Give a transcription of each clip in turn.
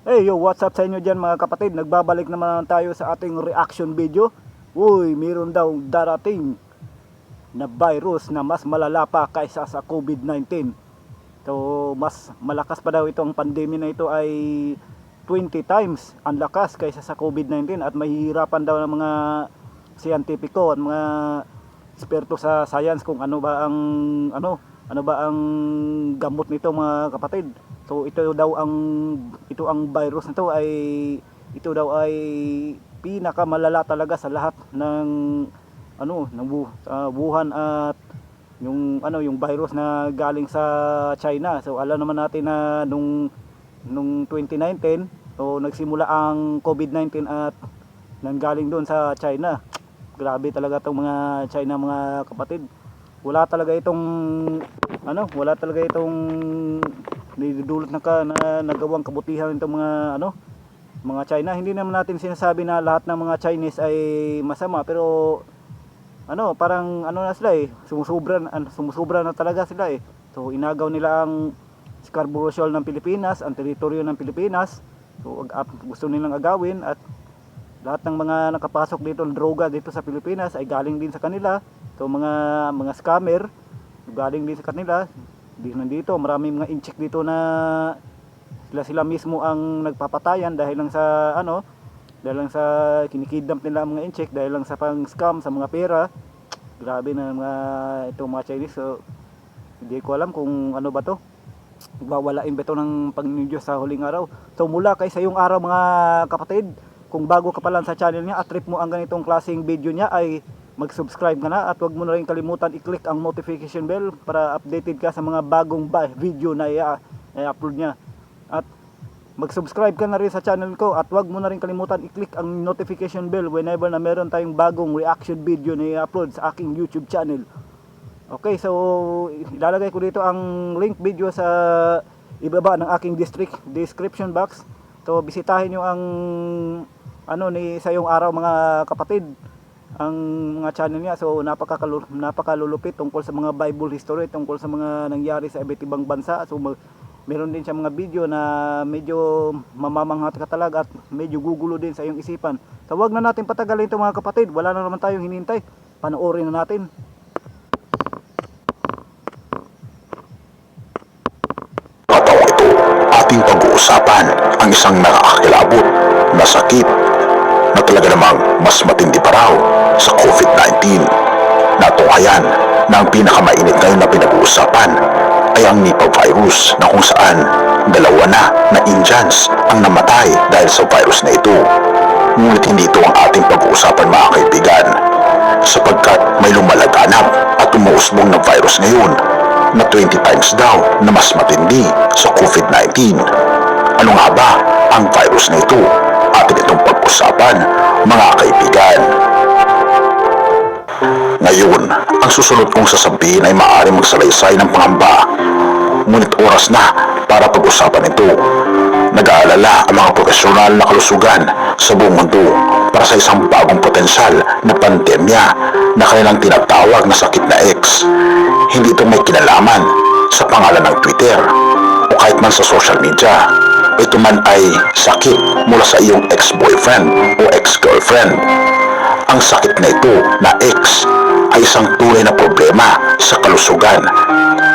Hey yo, what's up sa inyo dyan mga kapatid? Nagbabalik naman tayo sa ating reaction video. Uy, meron daw darating na virus na mas malala pa kaysa sa COVID-19. So, mas malakas pa daw itong pandemya na ito ay 20 times ang lakas kaysa sa COVID-19 at mahihirapan daw ng mga siyentipiko at mga eksperto sa science kung ano ba ang gamot nito mga kapatid. So ito ang virus na ito ay pinakamalala talaga sa lahat ng Wuhan at yung virus na galing sa China. So alam naman natin na nung 2019 so nagsimula ang COVID-19 at nanggaling doon sa China. Grabe talaga tong mga China mga kapatid. Wala talaga itong nidudulot na nagawang kabutihan itong mga China. Hindi naman natin sinasabi na lahat ng mga Chinese ay masama, pero parang na sila sumusubra na talaga sila eh. So inagaw nila ang scarborough shoal ng Pilipinas, ang teritoryo ng Pilipinas. So gusto nilang agawin at lahat ng mga nakapasok dito ng droga dito sa Pilipinas ay galing din sa kanila. So mga scammer galing din sa kanila. Nandito maraming mga incheck dito na sila mismo ang nagpapatayan dahil lang sa kinikidnap nila ang mga incheck dahil lang sa pang scam sa mga pera. Grabe na itong mga Chinese. So hindi ko alam kung ano ba to, wawalain ba ito ng Panginoon Diyos sa huling araw. So mula kay sa yung araw mga kapatid, kung bago ka pa lang sa channel niya at trip mo ang ganitong klaseng video niya, ay mag-subscribe ka na at huwag mo na rin kalimutan i-click ang notification bell para updated ka sa mga bagong video na i-upload niya. At mag-subscribe ka na rin sa channel ko at huwag mo na rin kalimutan i-click ang notification bell whenever na meron tayong bagong reaction video na i-upload sa aking YouTube channel. Okay, so ilalagay ko dito ang link video sa ibaba ng aking description box. So bisitahin nyo ang sa yung araw mga kapatid, ang mga channel niya. So napakalulupit tungkol sa mga Bible history, tungkol sa mga nangyari sa iba't ibang bansa. So meron din siya mga video na medyo mamamanghat ka talaga at medyo gugulo din sa iyong isipan. So wag na natin patagalin ito mga kapatid, wala na naman tayong hinintay, panoorin na natin. Ating pag-uusapan ang isang nakakakilabot na sakit na talaga namang mas matindi pa raw sa COVID-19. Natunghayan na ang pinakamainit ngayon na pinag-uusapan ay ang Nipah virus, na kung saan dalawa na Indians ang namatay dahil sa virus na ito. Ngunit hindi ito ang ating pag-uusapan mga kaibigan, sapagkat may lumalaganap at umuusbong na virus ngayon na 20 times daw na mas matindi sa COVID-19. Ano nga ba ang virus na ito? Atin itong pag-usapan mga kaibigan. Ngayon, ang susunod kong sasabihin ay maaaring magsalaysay ng pangamba, ngunit oras na para pag-usapan ito. Nag-aalala ang mga profesional na kalusugan sa buong mundo para sa isang bagong potensyal na pandemya na kanilang tinatawag na sakit na X. Hindi ito may kinalaman sa pangalan ng Twitter o kahit man sa social media. Ito man ay sakit mula sa iyong ex-boyfriend o ex-girlfriend. Ang sakit na ito na X ay isang tunay na problema sa kalusugan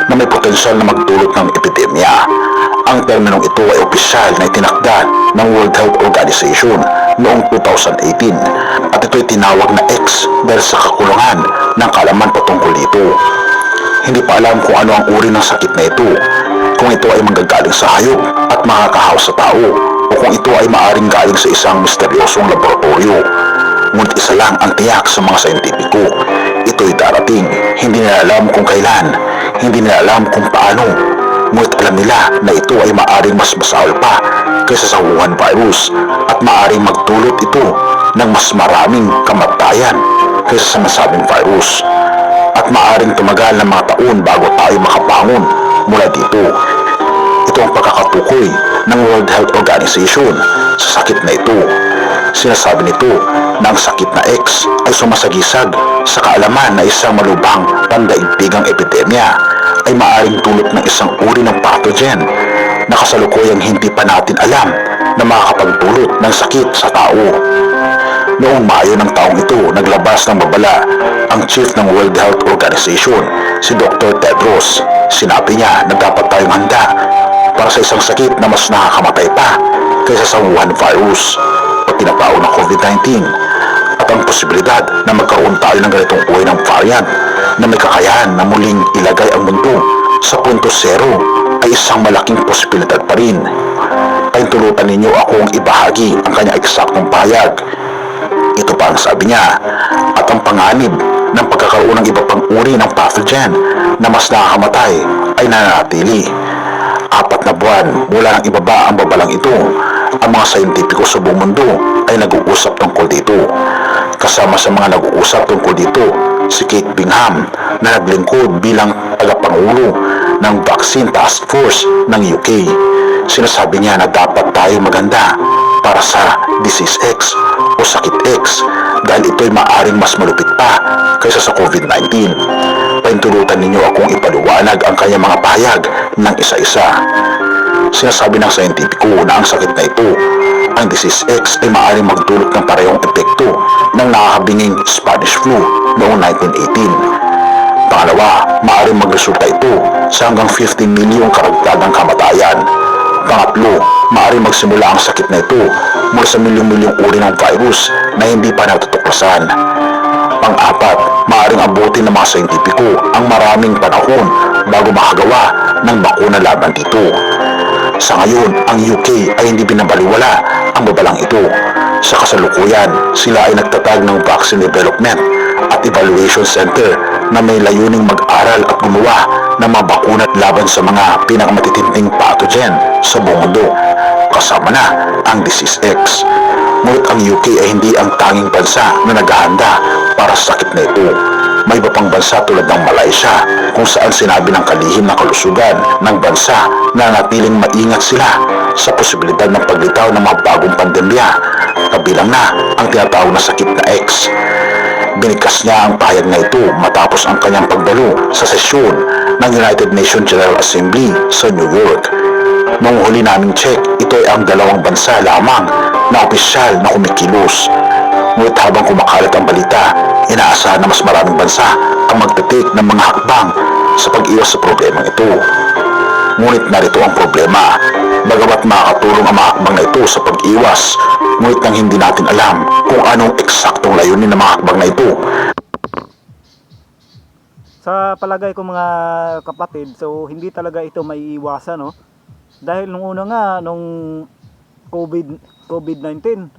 na may potensyal na magdulot ng epidemya. Ang terminong ito ay opisyal na itinakda ng World Health Organization noong 2018 at ito ay tinawag na X dahil sa kakulangan ng kaalaman patungkol dito. Hindi pa alam kung ano ang uri ng sakit na ito, kung ito ay manggagaling sa hayop at makakahaw sa tao, o kung ito ay maaring galing sa isang misteryosong laboratorio. Ngunit isa lang ang tiyak sa mga scientifico: ito'y darating. Hindi nila alam kung kailan, hindi nila alam kung paano, ngunit alam nila na ito ay maaring mas masahol pa kaysa sa Wuhan virus at maaring magdulot ito ng mas maraming kamatayan kaysa sa nasabing virus, at maaring tumagal ng mga taon bago tayo makabangon mula dito. Ito ang pagkakatukoy ng World Health Organization sa sakit na ito. Sinasabi nito na ang sakit na X ay sumasagisag sa kaalaman na isang malubhang pandaigdigang epidemya ay maaaring dulot ng isang uri ng pathogen na kasalukuyang hindi pa natin alam na makakapagdulot ng sakit sa tao. Noong Mayo ng taong ito, naglabas ng babala ang chief ng World Health Organization, si Dr. Tedros. Sinabi niya na dapat tayong handa para sa isang sakit na mas nakakamatay pa kaysa sa Wuhan virus o tinatawag na COVID-19 at ang posibilidad na magkaroon tayo ng ganitong uri ng variant na may kakayahan na muling ilagay ang mundo sa punto zero ay isang malaking posibilidad pa rin. Pahintulutan ninyo akong ibahagi ang kanyang eksaktong pahayag. Ito pa ang sabi niya, at ang panganib ng pagkakaroon ng iba pang uri ng pathogen na mas nakakamatay ay nananatili. 4 na buwan mula nang ibaba ang babalang ito, ang mga sayentipiko sa buong mundo ay nag-uusap tungkol dito. Kasama sa mga nag-uusap tungkol dito, si Kate Bingham na naglingkod bilang tagapangulo ng Vaccine Task Force ng UK. Sinasabi niya na dapat tayo maganda para sa Disease X o Sakit X dahil ito'y maaring mas malupit pa kaysa sa COVID-19. Pahintulutan ninyo akong ipaliwanag ang kanyang mga pahayag ng isa-isa. Sinasabi ng sayentipiko na ang sakit na ito, ang Disease X, ay maaaring magdulot ng parehong epekto ng nakakabinging Spanish flu noong 1918. Pangalawa, maaaring magresulta ito sa hanggang 50 milyong karagdagang kamatayan. Pangatlo, maaaring magsimula ang sakit na ito mula sa milyong-milyong uri ng virus na hindi pa natutuklasan. Pang-apat, maaaring abutin ng mga sayentipiko ang maraming panahon bago makagawa ng bakuna laban dito. Sa ngayon, ang UK ay hindi binabaliwala ang babalang ito. Sa kasalukuyan, sila ay nagtatag ng Vaccine Development at Evaluation Center na may layuning mag-aral at gumawa ng mga bakuna laban sa mga pinakamatitinding pathogen sa buong mundo, kasama na ang Disease X. Ngunit ang UK ay hindi ang tanging bansa na naghahanda para sa sakit na ito. May iba pang bansa tulad ng Malaysia kung saan sinabi ng kalihim na kalusugan ng bansa na natiling maingat sila sa posibilidad ng paglitaw ng mga bagong pandemya, kabilang na ang tinatawag na sakit na X. Binigkas niya ang pahayag na ito matapos ang kanyang pagdalo sa sesyon ng United Nations General Assembly sa New York. Noong huli naming check, ito ay ang 2 bansa lamang na opisyal na kumikilos. Ngunit habang kumakalat ang balita, inaasahan na mas maraming bansa ang magte-take ng mga hakbang sa pag-iwas sa problemang ito. Ngunit narito ang problema. Bagamat makakatulong ang mga hakbang na ito sa pag-iwas, ngunit nang hindi natin alam kung anong eksaktong layunin ng mga hakbang na ito. Sa palagay ko mga kapatid, so hindi talaga ito maiiwasan, no? Dahil nung una nga, nung COVID-19,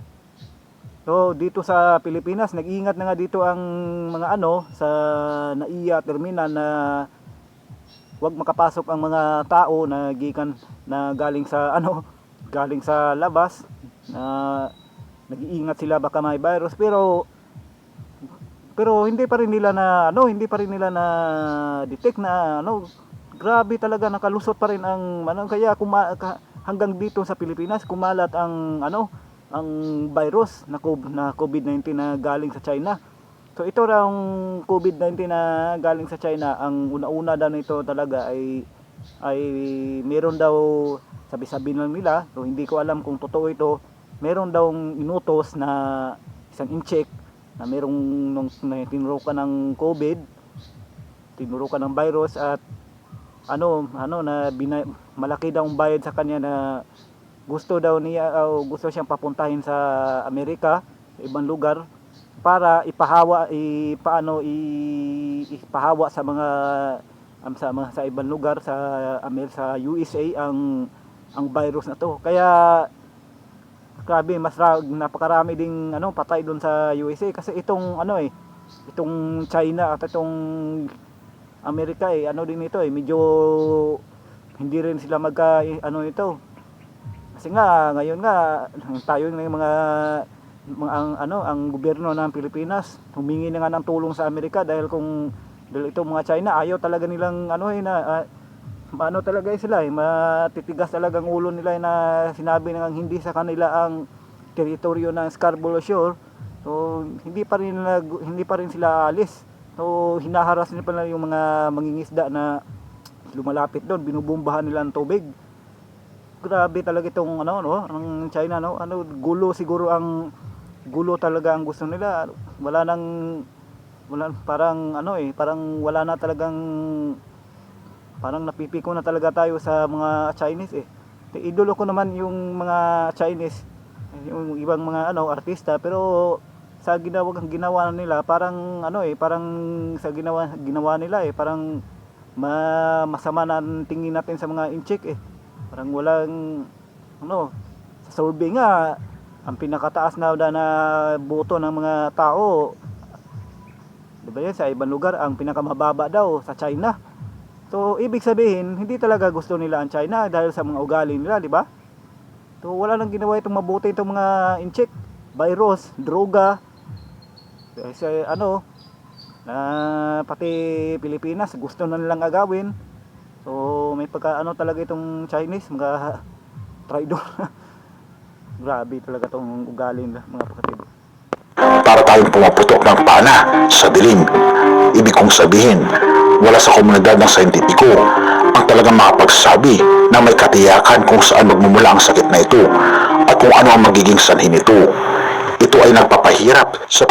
so dito sa Pilipinas, nag-iingat na nga dito ang mga sa NAIA terminal na wag makapasok ang mga tao na galing sa galing sa labas, na nag-iingat sila baka may virus, pero hindi pa rin nila na detect na grabe talaga, nakalusot pa rin ang kaya hanggang dito sa Pilipinas kumalat ang ang virus na COVID-19 na galing sa China. So ito raw ang COVID-19 na galing sa China, ang una-una daw nito talaga ay meron daw, sabi-sabi lang nila, so hindi ko alam kung totoo ito, meron daw inutos na isang incheck na merong tinurukan ng COVID, tinurukan ng virus, at malaki daw ang bayad sa kanya, na gusto siyang papuntahin sa Amerika, sa ibang lugar, para ipahawa sa mga sa ibang lugar sa USA ang virus na to. Kaya grabe, napakarami ding patay doon sa USA, kasi itong China at itong Amerika din ito, medyo hindi rin sila ito. Kasi nga ngayon nga tayo ng ang gobyerno ng Pilipinas humingi na nga ng tulong sa Amerika, dahil itong mga China ayaw talaga nilang talaga sila matitigas talagang ulo nila, na sinabi na hindi sa kanila ang teritoryo ng Scarborough Shoal. So hindi pa rin sila alis. So hinaharas nila pa yung mga mangingisda na lumalapit doon, binubombahan nila ng tubig. grabe talaga itong ano no, ng China no. Ano gulo siguro ang gulo talaga ang gusto nila. Wala parang ano parang wala na talagang parang napipiko na talaga tayo sa mga Chinese eh. Idolo ko naman yung mga Chinese, yung ibang mga artista, pero sa ginawa nila parang parang sa ginawa nila parang masama na ang tingin natin sa mga incheck eh. Parang walang sa survey nga ang pinakataas na boto ng mga tao, di ba yan, sa ibang lugar ang pinakamababa daw sa China. So ibig sabihin hindi talaga gusto nila ang China dahil sa mga ugali nila, di ba? So wala nang ginawa itong mabuti itong mga incheck, virus, droga. Kasi pati Pilipinas gusto na nilang agawin. So may pagka talaga itong Chinese, mga traidor. Grabe talaga itong ugali nila, mga kapatid. Para tayong pumaputok ng pana sa dilim. Ibig kong sabihin, wala sa komunidad ng scientifico ang talagang makapagsabi na may katiyakan kung saan magmumula ang sakit na ito at kung ano ang magiging sanhi nito. Ito ay nagpapahirap sa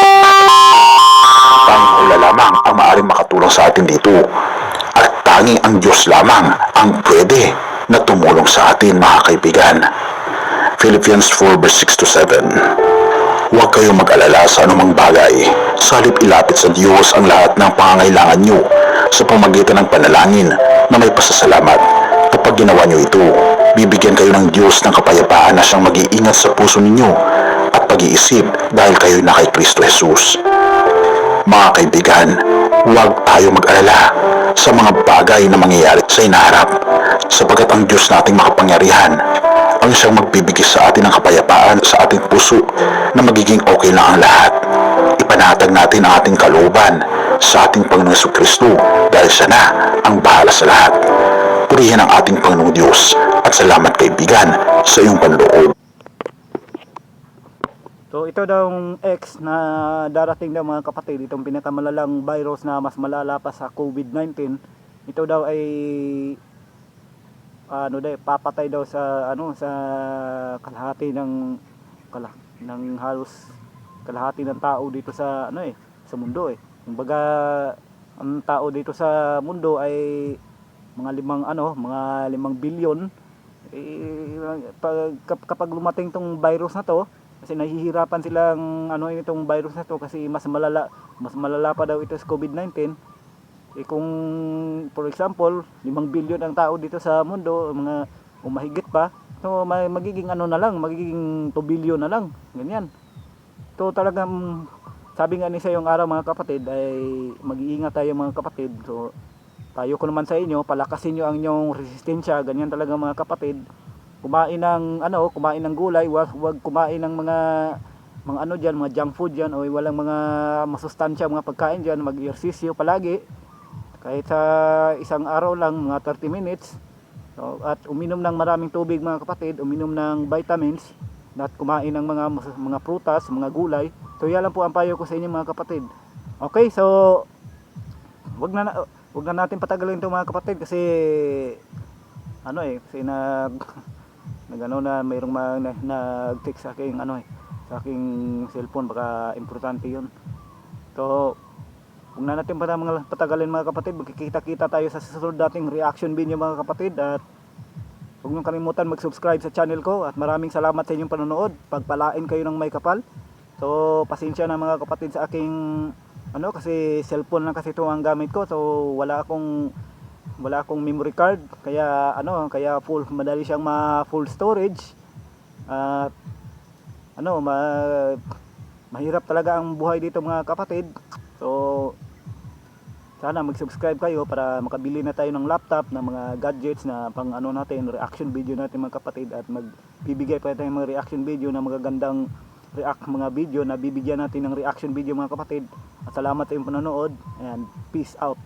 tanging wala lamang ang maaaring makatulong sa atin dito. At tanging ang Diyos lamang ang pwede na tumulong sa atin, mga kaibigan. Philippians 4 verse 6 to 7. Huwag kayong mag-alala sa anumang bagay. Sa halip ilapit sa Diyos ang lahat ng pangangailangan nyo sa pamamagitan ng panalangin na may pasasalamat. Kapag ginawa nyo ito, bibigyan kayo ng Diyos ng kapayapaan na siyang mag-iingat sa puso ninyo at pag-iisip dahil kayo na kay Kristo Jesus. Mga kaibigan, huwag tayo mag-alala sa mga bagay na mangyayari sa inaharap, sapagkat ang Diyos nating makapangyarihan ang siyang magbibigay sa atin ng kapayapaan sa ating puso na magiging okay lang ang lahat. Ipanatag natin ang ating kalooban sa ating Panginoong Jesucristo dahil siya na ang bahala sa lahat. Purihin ang ating Panginoong Diyos at salamat kaibigan sa iyong panloob. So ito daw X na darating daw, mga kapatid, itong pinakamalalang virus na mas malala pa sa COVID-19. Ito daw ay papatay daw sa sa kalahati ng halos kalahati ng tao dito sa sa mundo eh. Kumbaga ang tao dito sa mundo ay mga 5 billion. Kapag lumating tong virus na to, kasi nahihirapan silang itong virus na to kasi mas malala pa daw ito sa COVID-19. Kung for example 5 billion ang tao dito sa mundo, mga umahigit pa, so magiging magiging 2 billion na lang, ganyan. So talagang sabi nga ni sa yung araw, mga kapatid, ay mag-iingat tayo, mga kapatid. So tayo ko naman sa inyo, palakasin nyo ang inyong resistensya, ganyan talaga, mga kapatid. Kumain ng gulay, wag kumain ng mga mga junk food diyan, o walang mga masustansya, mga pagkain diyan. Mag-ehersisyo palagi. Kahit sa isang araw lang, mga 30 minutes. So, at uminom ng maraming tubig, mga kapatid, uminom ng vitamins, at kumain ng mga prutas, mga gulay. So yan lang po ang payo ko sa inyo, mga kapatid. Okay, so wag na natin patagalin 'to, mga kapatid, kasi kasi mayroong nag-text sa aking sa aking cellphone, baka importante 'yun. So huwag na natin patagalin, mga kapatid. Magkikita-kita tayo sa susunod nating reaction video, mga kapatid. At huwag niyong kalimutan mag-subscribe sa channel ko. At maraming salamat sa inyong panonood. Pagpalain kayo ng may kapal. So pasensya na, mga kapatid, sa aking kasi cellphone lang kasi ito ang gamit ko. So wala akong memory card. Kaya madali siyang full storage. At mahirap talaga ang buhay dito, mga kapatid. So sana mag-subscribe kayo para makabili na tayo ng laptop, ng mga gadgets na pang natin, reaction video natin, mga kapatid. At magbibigay pa tayo ng mga reaction video na magagandang mga video na bibigyan natin ng reaction video, mga kapatid. At salamat sa inyong panonood, and peace out.